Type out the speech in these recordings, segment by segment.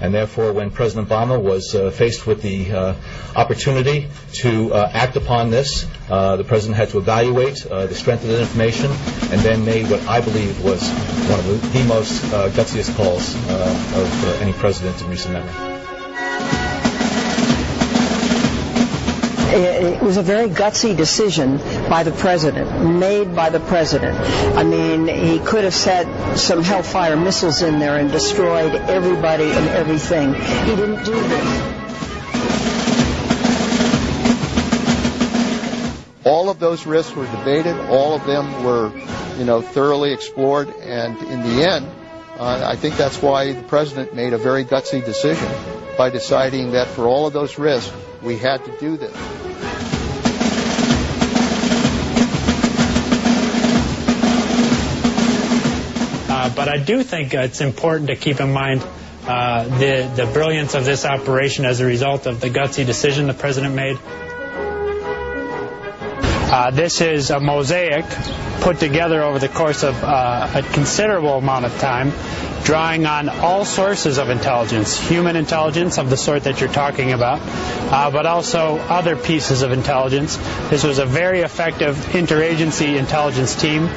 And therefore, when President Obama was faced with the opportunity to act upon this, the President had to evaluate the strength of that information and then made what I believe was one of the most gutsiest calls of any president in recent memory. It was a very gutsy decision by the president, made by the president. I mean, he could have set some Hellfire missiles in there and destroyed everybody and everything. He didn't do this. All of those risks were debated. All of them were, thoroughly explored. And in the end, I think that's why the president made a very gutsy decision by deciding that for all of those risks, we had to do this. But I do think it's important to keep in mind the brilliance of this operation as a result of the gutsy decision the president made. This is a mosaic put together over the course of a considerable amount of time, drawing on all sources of intelligence, human intelligence of the sort that you're talking about, but also other pieces of intelligence. This was a very effective interagency intelligence team,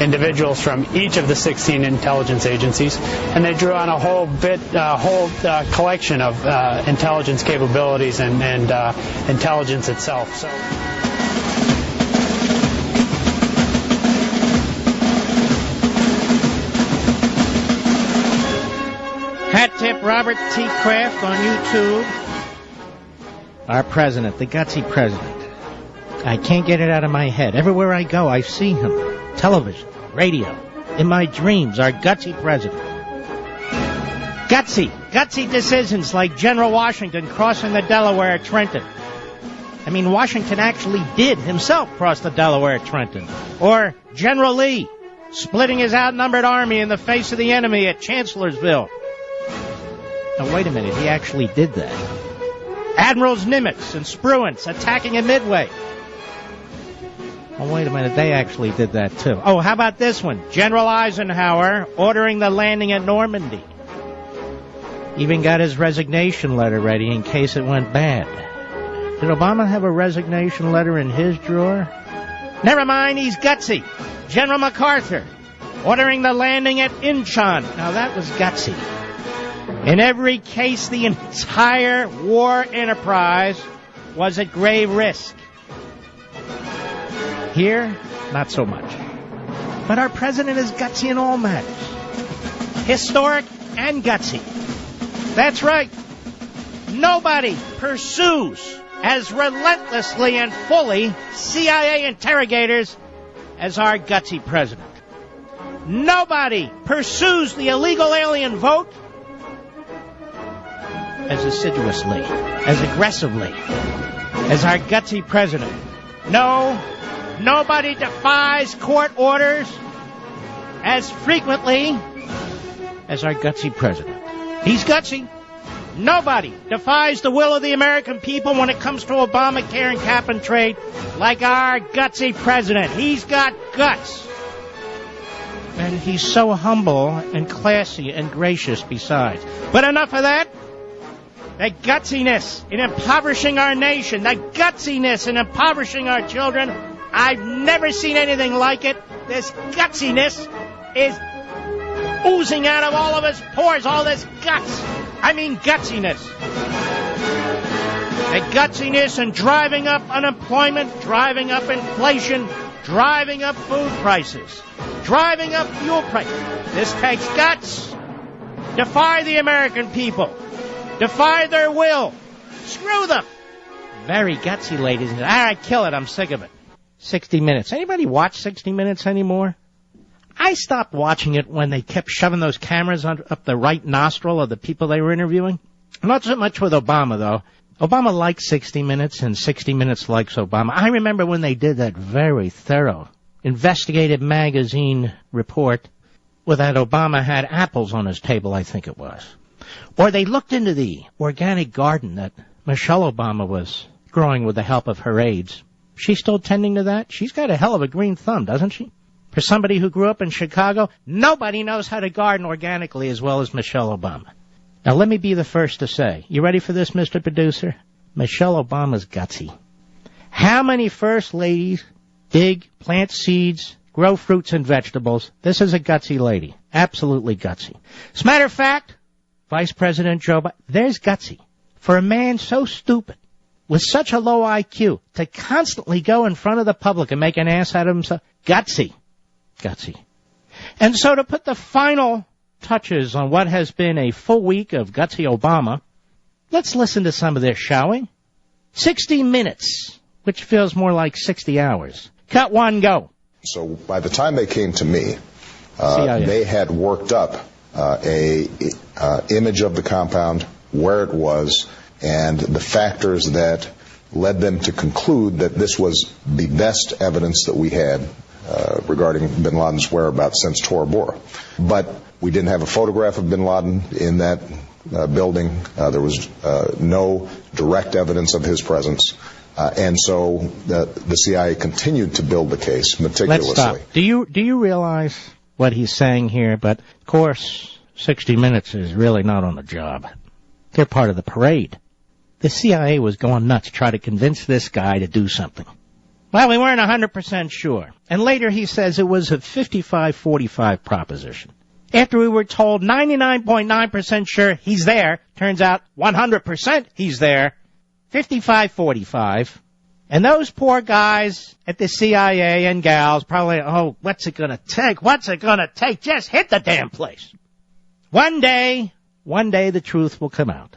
individuals from each of the 16 intelligence agencies, and they drew on a whole collection of intelligence capabilities and intelligence itself. So. Hat tip Robert T. Kraft on YouTube. Our president, the gutsy president. I can't get it out of my head. Everywhere I go, I see him. Television, radio, in my dreams, our gutsy president. Gutsy decisions like General Washington crossing the Delaware at Trenton. I mean, Washington actually did himself cross the Delaware at Trenton. Or General Lee splitting his outnumbered army in the face of the enemy at Chancellorsville. Now, wait a minute, he actually did that. Admirals Nimitz and Spruance attacking at Midway. Oh, wait a minute, they actually did that too. Oh, how about this one? General Eisenhower ordering the landing at Normandy. Even got his resignation letter ready in case it went bad. Did Obama have a resignation letter in his drawer? Never mind, he's gutsy. General MacArthur ordering the landing at Incheon. Now, that was gutsy. In every case, the entire war enterprise was at grave risk. Here, not so much. But our president is gutsy in all matters. Historic and gutsy. That's right. Nobody pursues as relentlessly and fully CIA interrogators as our gutsy president. Nobody pursues the illegal alien vote as assiduously, as aggressively, as our gutsy president. No, nobody defies court orders as frequently as our gutsy president. He's gutsy. Nobody defies the will of the American people when it comes to Obamacare and cap and trade like our gutsy president. He's got guts. And he's so humble and classy and gracious besides. But enough of that. The gutsiness in impoverishing our nation, the gutsiness in impoverishing our children, I've never seen anything like it. This gutsiness is oozing out of all of his pores, all this guts. I mean gutsiness. The gutsiness in driving up unemployment, driving up inflation, driving up food prices, driving up fuel prices. This takes guts. Defy the American people. Defy their will. Screw them. Very gutsy, ladies and gentlemen. All right, kill it. I'm sick of it. 60 Minutes. Anybody watch 60 Minutes anymore? I stopped watching it when they kept shoving those cameras up the right nostril of the people they were interviewing. Not so much with Obama, though. Obama likes 60 Minutes, and 60 Minutes likes Obama. I remember when they did that very thorough investigative magazine report where that Obama had apples on his table, I think it was. Or they looked into the organic garden that Michelle Obama was growing with the help of her aides. She's still tending to that? She's got a hell of a green thumb, doesn't she? For somebody who grew up in Chicago, nobody knows how to garden organically as well as Michelle Obama. Now, let me be the first to say, you ready for this, Mr. Producer? Michelle Obama's gutsy. How many first ladies dig, plant seeds, grow fruits and vegetables? This is a gutsy lady. Absolutely gutsy. As a matter of fact, Vice President Joe Biden, there's gutsy. For a man so stupid, with such a low IQ, to constantly go in front of the public and make an ass out of himself, gutsy. Gutsy. And so to put the final touches on what has been a full week of gutsy Obama, let's listen to some of this, shall we? 60 minutes, which feels more like 60 hours. Cut one, go. So by the time they came to me, they had worked up a image of the compound, where it was, and the factors that led them to conclude that this was the best evidence that we had regarding Bin Laden's whereabouts since Tora Bora. But we didn't have a photograph of Bin Laden in that building. There was no direct evidence of his presence. And so the CIA continued to build the case meticulously. Let's stop. Do you realize what he's saying here? But, of course, 60 Minutes is really not on the job. They're part of the parade. The CIA was going nuts to try to convince this guy to do something. Well, we weren't 100% sure. And later he says it was a 55-45 proposition. After we were told 99.9% sure he's there, turns out 100% he's there, 55-45. And those poor guys at the CIA and gals probably, oh, what's it going to take? What's it going to take? Just hit the damn place. One day the truth will come out.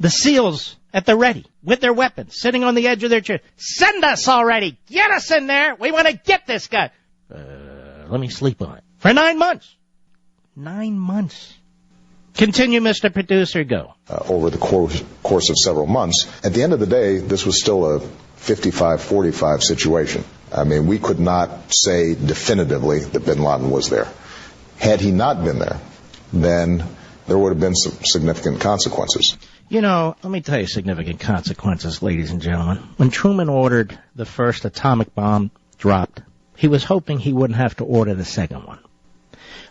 The SEALs at the ready, with their weapons, sitting on the edge of their chair. Send us already! Get us in there! We want to get this guy! Let me sleep on it. For 9 months. 9 months. Continue, Mr. Producer, go. Over the course of several months. At the end of the day, this was still a 55-45 situation. I mean, we could not say definitively that Bin Laden was there. Had he not been there, then there would have been some significant consequences. You know, let me tell you significant consequences, ladies and gentlemen. When Truman ordered the first atomic bomb dropped, he was hoping he wouldn't have to order the second one.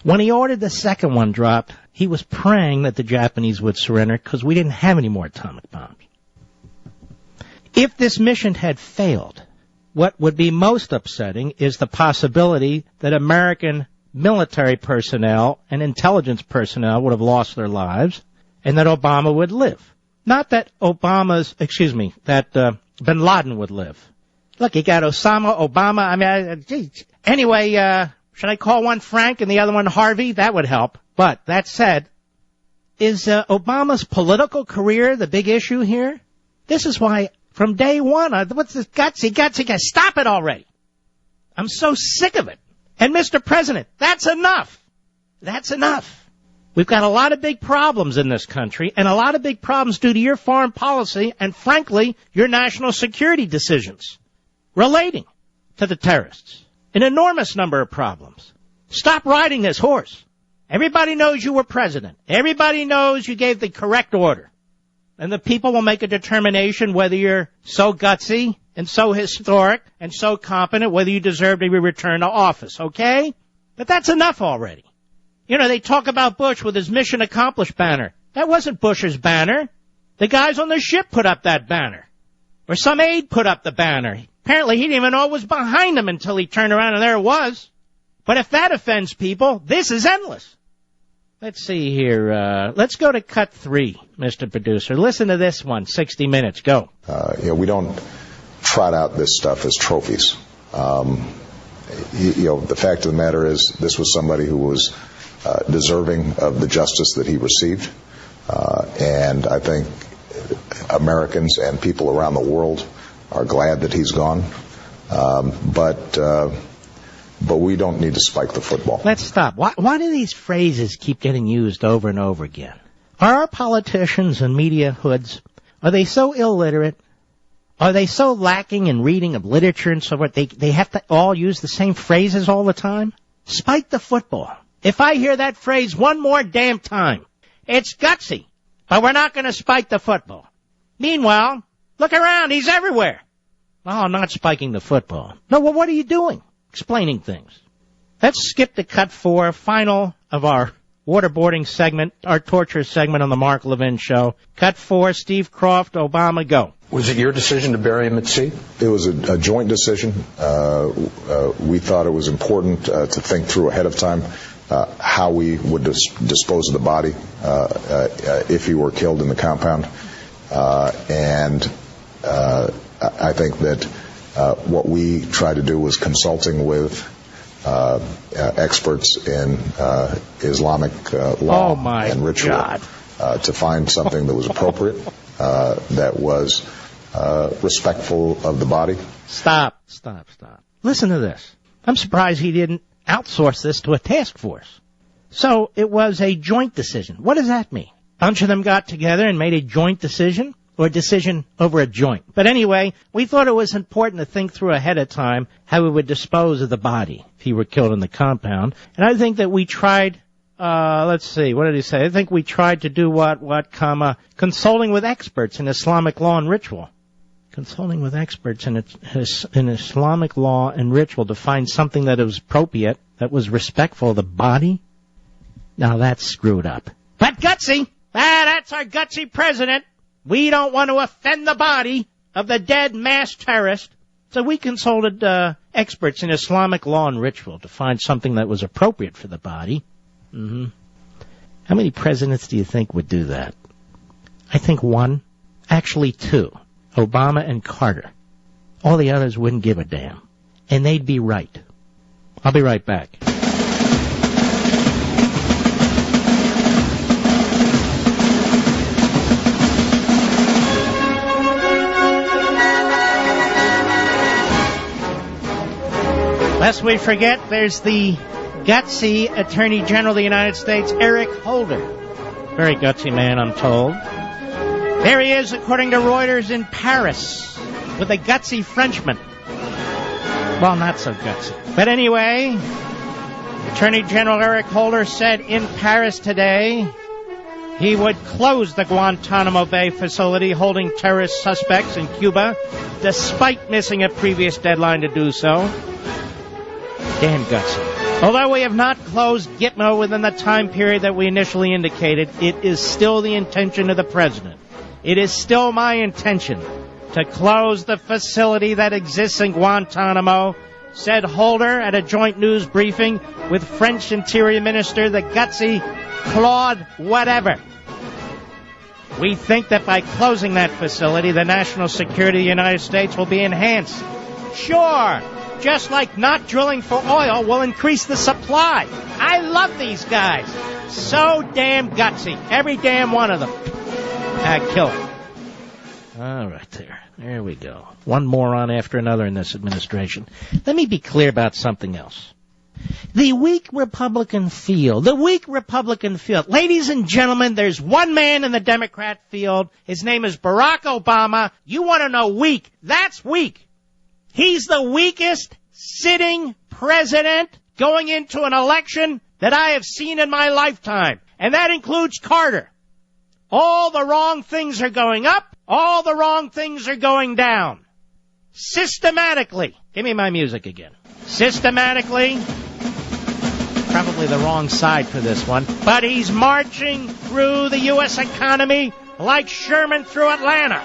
When he ordered the second one dropped, he was praying that the Japanese would surrender because we didn't have any more atomic bombs. If this mission had failed, what would be most upsetting is the possibility that American military personnel and intelligence personnel would have lost their lives and that Obama would live. Not that Bin Laden would live. Look, you got Osama, Obama, anyway, should I call one Frank and the other one Harvey? That would help. But that said, is Obama's political career the big issue here? This is why, from day one, what's this gutsy, stop it already. I'm so sick of it. And Mr. President, that's enough. That's enough. We've got a lot of big problems in this country, and a lot of big problems due to your foreign policy and, frankly, your national security decisions relating to the terrorists. An enormous number of problems. Stop riding this horse. Everybody knows you were president. Everybody knows you gave the correct order. And the people will make a determination whether you're so gutsy and so historic and so competent, whether you deserve to be returned to office, okay? But that's enough already. You know, they talk about Bush with his mission accomplished banner. That wasn't Bush's banner. The guys on the ship put up that banner. Or some aide put up the banner. Apparently he didn't even know it was behind him until he turned around and there it was. But if that offends people, this is endless. Let's see here. Let's go to cut 3, Mr. Producer. Listen to this one, 60 Minutes. Go. We don't trot out this stuff as trophies. The fact of the matter is this was somebody who was deserving of the justice that he received. And I think Americans and people around the world are glad that he's gone. But we don't need to spike the football. Let's stop. Why do these phrases keep getting used over and over again? Are our politicians and media hoods, are they so illiterate? Are they so lacking in reading of literature and so forth? They have to all use the same phrases all the time? Spike the football. If I hear that phrase one more damn time, it's gutsy, but we're not going to spike the football. Meanwhile, look around, he's everywhere. Well, I'm not spiking the football. No, well, what are you doing? Explaining things. Let's skip to cut 4, final of our waterboarding segment, our torture segment on the Mark Levin Show. Cut 4, Steve Croft, Obama, go. Was it your decision to bury him at sea? It was a joint decision. We thought it was important to think through ahead of time how we would dispose of the body if he were killed in the compound. And I think that what we tried to do was consulting with experts in Islamic law and ritual to find something that was appropriate, that was respectful of the body. Stop. Listen to this. I'm surprised he didn't outsource this to a task force. So it was a joint decision. What does that mean? A bunch of them got together and made a joint decision, or a decision over a joint. But anyway, we thought it was important to think through ahead of time how we would dispose of the body if he were killed in the compound. And I think that we tried, let's see, what did he say? I think we tried to do consulting with experts in Islamic law and ritual. Consulting with experts in Islamic law and ritual to find something that was appropriate, that was respectful of the body. Now that's screwed up. But Gutsy, that's our gutsy president. We don't want to offend the body of the dead mass terrorist. So we consulted experts in Islamic law and ritual to find something that was appropriate for the body. How many presidents do you think would do that? I think one. Actually two. Obama and Carter. All the others wouldn't give a damn. And they'd be right. I'll be right back. Lest we forget, there's the gutsy Attorney General of the United States, Eric Holder. Very gutsy man, I'm told. There he is, according to Reuters, in Paris with a gutsy Frenchman. Well, not so gutsy. But anyway, Attorney General Eric Holder said in Paris today he would close the Guantanamo Bay facility holding terrorist suspects in Cuba, despite missing a previous deadline to do so. Damn gutsy. Although we have not closed Gitmo within the time period that we initially indicated, it is still the intention of the president. It is still my intention to close the facility that exists in Guantanamo, said Holder at a joint news briefing with French Interior Minister, the gutsy Claude whatever. We think that by closing that facility, the national security of the United States will be enhanced. Sure, just like not drilling for oil will increase the supply. I love these guys. So damn gutsy. Every damn one of them. Kill it. All right, there we go. One moron after another in this administration. Let me be clear about something else. The weak Republican field. Ladies and gentlemen, there's one man in the Democrat field. His name is Barack Obama. You want to know weak? That's weak. He's the weakest sitting president going into an election that I have seen in my lifetime. And that includes Carter. All the wrong things are going up. All the wrong things are going down. Systematically. Give me my music again. Systematically. Probably the wrong side for this one. But he's marching through the U.S. economy like Sherman through Atlanta.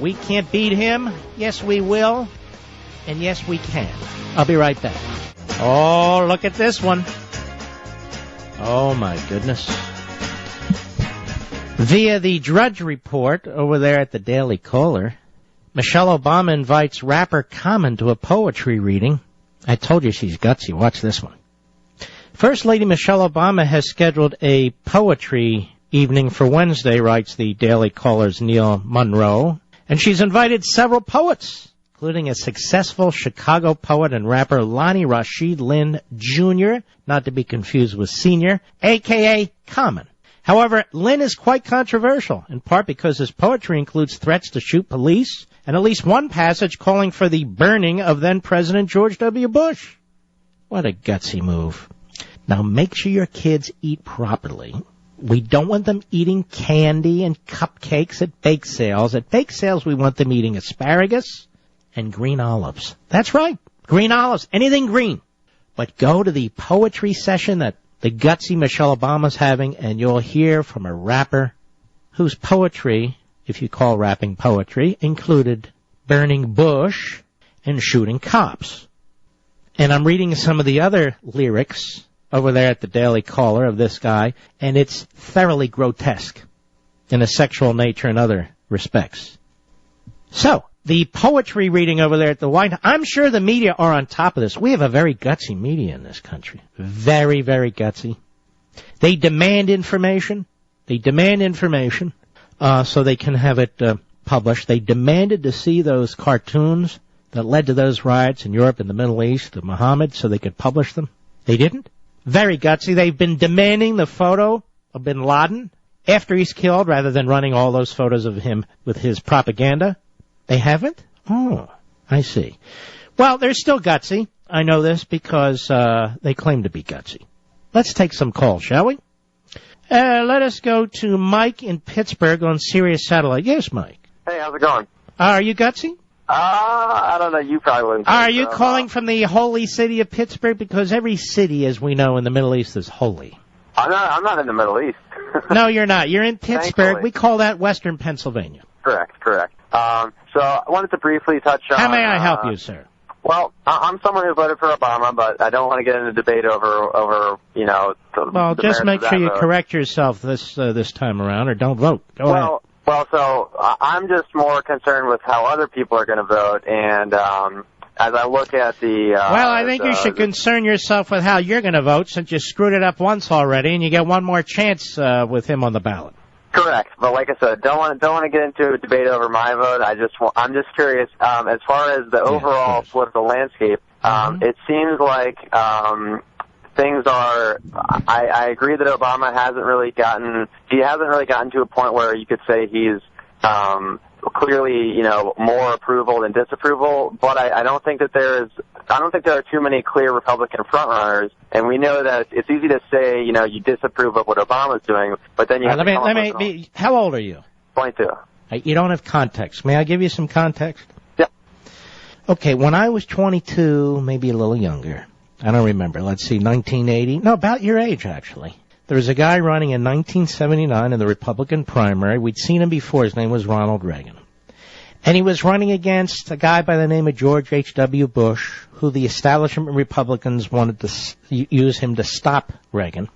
We can't beat him. Yes, we will. And yes, we can. I'll be right back. Oh, look at this one. Oh, my goodness. Via the Drudge Report over there at the Daily Caller, Michelle Obama invites rapper Common to a poetry reading. I told you she's gutsy. Watch this one. First Lady Michelle Obama has scheduled a poetry evening for Wednesday, writes the Daily Caller's Neil Monroe. And she's invited several poets, including a successful Chicago poet and rapper Lonnie Rashid Lynn Jr., not to be confused with Sr., a.k.a. Common. However, Lynn is quite controversial, in part because his poetry includes threats to shoot police and at least one passage calling for the burning of then-President George W. Bush. What a gutsy move. Now, make sure your kids eat properly. We don't want them eating candy and cupcakes at bake sales. At bake sales, we want them eating asparagus and green olives. That's right, green olives, anything green. But go to the poetry session that the gutsy Michelle Obama's having, and you'll hear from a rapper whose poetry, if you call rapping poetry, included burning bush and shooting cops. And I'm reading some of the other lyrics over there at the Daily Caller of this guy, and it's thoroughly grotesque in a sexual nature and other respects. So, the poetry reading over there at the White House, I'm sure the media are on top of this. We have a very gutsy media in this country. Very, very gutsy. They demand information. They demand information so they can have it published. They demanded to see those cartoons that led to those riots in Europe and the Middle East of Muhammad so they could publish them. They didn't. Very gutsy. They've been demanding the photo of Bin Laden after he's killed rather than running all those photos of him with his propaganda. They haven't? Oh, I see. Well, they're still gutsy. I know this because they claim to be gutsy. Let's take some calls, shall we? Let us go to Mike in Pittsburgh on Sirius Satellite. Yes, Mike. Hey, how's it going? Are you gutsy? I don't know. You probably wouldn't. Are you calling from the holy city of Pittsburgh? Because every city, as we know, in the Middle East is holy. I'm not in the Middle East. No, you're not. You're in Pittsburgh. Thankfully. We call that Western Pennsylvania. Correct. So I wanted to briefly touch on... How may I help you, sir? Well, I'm someone who voted for Obama, but I don't want to get into debate over Well, just make sure you correct yourself this time around, or don't vote. Go ahead. Well, so I'm just more concerned with how other people are going to vote, and as I look at the... well, I think you should concern yourself with how you're going to vote, since you screwed it up once already, and you get one more chance with him on the ballot. Correct, but like I said, don't want to get into a debate over my vote. I'm just curious. As far as the overall political landscape, it seems like things are. I agree that Obama hasn't really gotten to a point where you could say he's clearly more approval than disapproval. But I don't think that there are too many clear Republican frontrunners. And we know that it's easy to say, you disapprove of what Obama's doing, but then you have to how old are you? 22. You don't have context. May I give you some context? Yeah. Okay, when I was 22, maybe a little younger, I don't remember, let's see, 1980, no, about your age, actually. There was a guy running in 1979 in the Republican primary. We'd seen him before. His name was Ronald Reagan. And he was running against a guy by the name of George H.W. Bush, who the establishment Republicans wanted to use him to stop Reagan.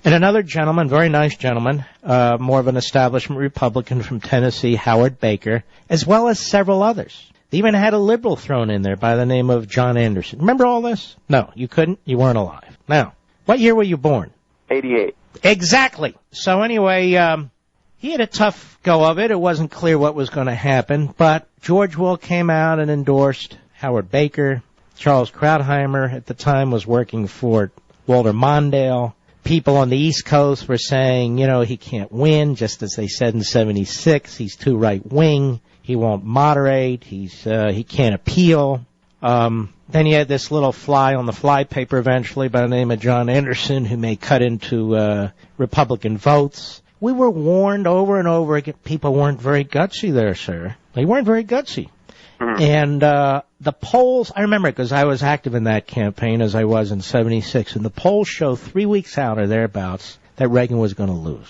And another gentleman, very nice gentleman, more of an establishment Republican from Tennessee, Howard Baker, as well as several others. They even had a liberal thrown in there by the name of John Anderson. Remember all this? No, you couldn't. You weren't alive. Now, what year were you born? 88. Exactly. So anyway, he had a tough go of it. It wasn't clear what was going to happen, but George Will came out and endorsed Howard Baker. Charles Krauthammer at the time was working for Walter Mondale. People on the East Coast were saying, he can't win, just as they said in 76. He's too right-wing. He won't moderate. He can't appeal. Then you had this little fly on the fly paper eventually by the name of John Anderson, who may cut into Republican votes. We were warned over and over again. People weren't very gutsy there, sir. They weren't very gutsy. And the polls, I remember because I was active in that campaign as I was in 76, and the polls show 3 weeks out or thereabouts that Reagan was going to lose.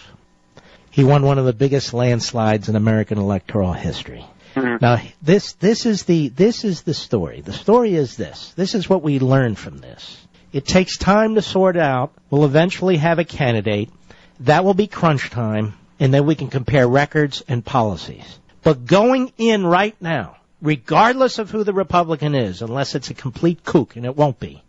He won one of the biggest landslides in American electoral history. Now, this is the story. The story is this. This is what we learned from this. It takes time to sort out. We'll eventually have a candidate. That will be crunch time, and then we can compare records and policies. But going in right now, regardless of who the Republican is, unless it's a complete kook, and it won't be,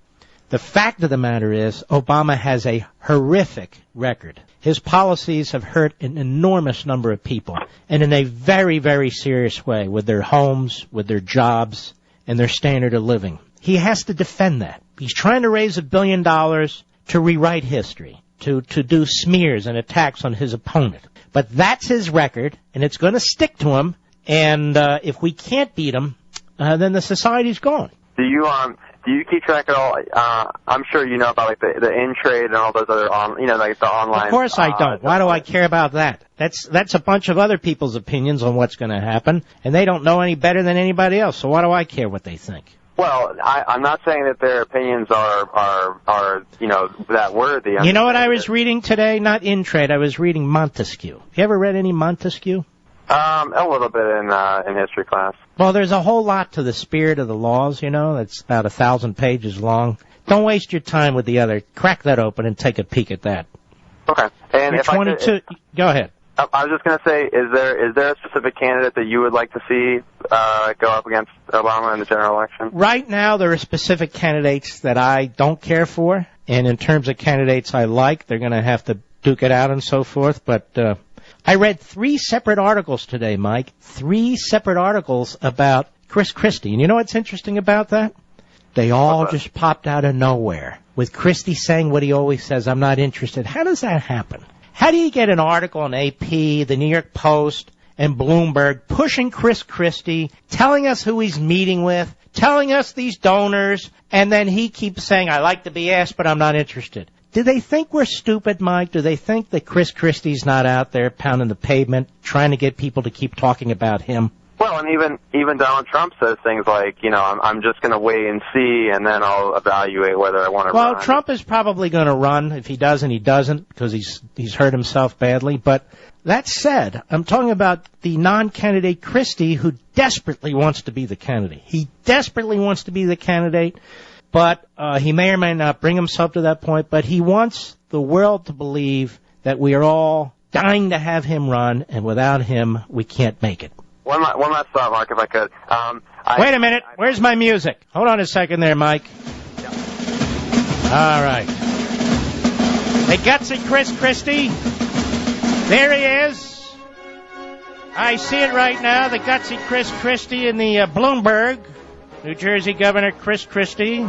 the fact of the matter is Obama has a horrific record. His policies have hurt an enormous number of people, and in a very, very serious way, with their homes, with their jobs, and their standard of living. He has to defend that. He's trying to raise $1 billion to rewrite history, to do smears and attacks on his opponent. But that's his record, and it's going to stick to him, and if we can't beat him, then the society's gone. Do you keep track at all? I'm sure you know about the in trade and all those other the online. Of course I don't. Why do I care about that? That's a bunch of other people's opinions on what's going to happen, and they don't know any better than anybody else. So why do I care what they think? Well, I'm not saying that their opinions are that worthy. You know what I was reading today? Not In Trade. I was reading Montesquieu. You ever read any Montesquieu? A little bit in history class. Well, there's a whole lot to the spirit of the laws, It's about 1,000 pages long. Don't waste your time with the other. Crack that open and take a peek at that. Okay. And You're 22. Go ahead. I was just going to say, is there a specific candidate that you would like to see go up against Obama in the general election? Right now, there are specific candidates that I don't care for, and in terms of candidates I like, they're going to have to duke it out and so forth. But I read 3 separate articles today, Mike. 3 separate articles about Chris Christie. And you know what's interesting about that? They all just popped out of nowhere. With Christie saying what he always says, I'm not interested. How does that happen? How do you get an article in AP, the New York Post, and Bloomberg pushing Chris Christie, telling us who he's meeting with, telling us these donors, and then he keeps saying, I like to be asked, but I'm not interested? Do they think we're stupid, Mike? Do they think that Chris Christie's not out there pounding the pavement, trying to get people to keep talking about him? Well, and even Donald Trump says things like, I'm just going to wait and see, and then I'll evaluate whether I want to run. Well, Trump is probably going to run. If he doesn't, he doesn't, because he's hurt himself badly. But that said, I'm talking about the non-candidate Christie, who desperately wants to be the candidate. He desperately wants to be the candidate, but he may or may not bring himself to that point. But he wants the world to believe that we are all dying to have him run, and without him, we can't make it. One last thought, Mark, if I could. Wait a minute. Where's my music? Hold on a second there, Mike. Yeah. All right. The gutsy Chris Christie. There he is. I see it right now. The gutsy Chris Christie in the Bloomberg. New Jersey Governor Chris Christie,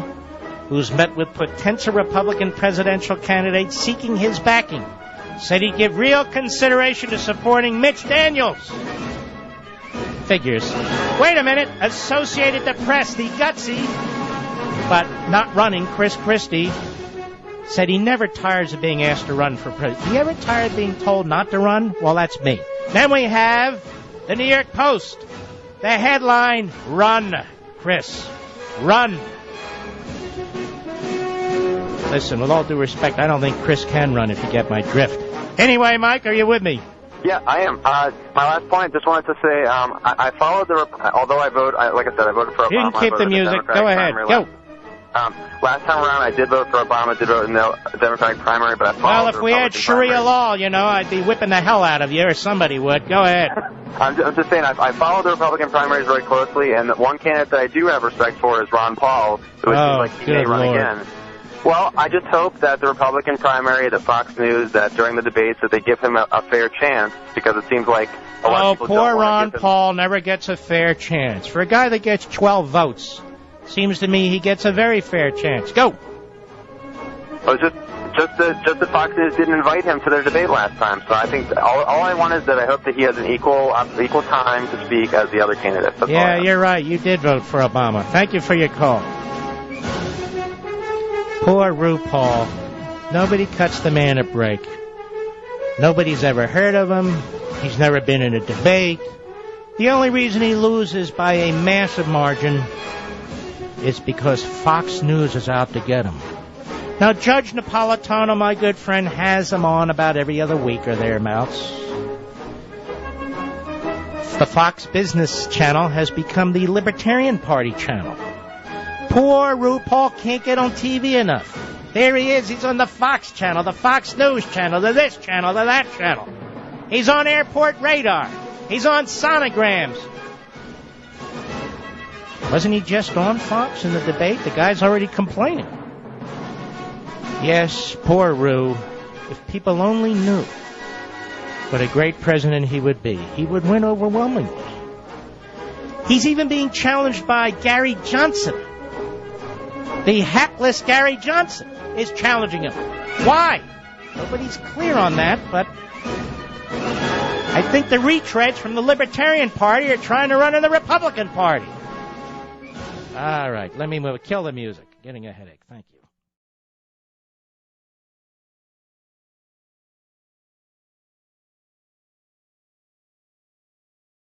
who's met with potential Republican presidential candidates seeking his backing, said he'd give real consideration to supporting Mitch Daniels. Figures. Wait a minute. Associated Press, the gutsy, but not running, Chris Christie, said he never tires of being asked to run for president. You ever tired of being told not to run? Well, that's me. Then we have the New York Post. The headline, Run, Chris. Run. Listen, with all due respect, I don't think Chris can run, if you get my drift. Anyway, Mike, are you with me? Yeah, I am. My last point, just wanted to say, I followed although I voted, like I said, I voted for Obama. You can keep the music. Go ahead. Go. Last time around, I did vote for Obama, did vote in the Democratic primary, but I followed Well, if we had Sharia law, I'd be whipping the hell out of you, or somebody would. Go ahead. I'm just saying, I followed the Republican primaries very closely, and the one candidate that I do have respect for is Ron Paul, who seems like he may run again. Well, I just hope that the Republican primary, that Fox News, that during the debates, that they give him a fair chance, because it seems like a lot of people don't want to give him... poor Ron Paul never gets a fair chance. For a guy that gets 12 votes, seems to me he gets a very fair chance. Go! Well, just that Fox News didn't invite him to their debate last time, so I think all I want is that I hope that he has an equal time to speak as the other candidates. Yeah, you're right. You did vote for Obama. Thank you for your call. Poor RuPaul. Nobody cuts the man a break. Nobody's ever heard of him. He's never been in a debate. The only reason he loses by a massive margin is because Fox News is out to get him. Now, Judge Napolitano, my good friend, has him on about every other week or thereabouts. The Fox Business Channel has become the Libertarian Party channel. Poor RuPaul can't get on TV enough. There he is. He's on the Fox channel, the Fox News channel, the this channel, the that channel. He's on Airport Radar. He's on sonograms. Wasn't he just on Fox in the debate? The guy's already complaining. Yes, poor Ru. If people only knew what a great president he would be, he would win overwhelmingly. He's even being challenged by Gary Johnson. The hapless Gary Johnson is challenging him. Why? Nobody's clear on that, but I think the retreads from the Libertarian Party are trying to run in the Republican Party. All right, let me kill the music. Getting a headache. Thank you.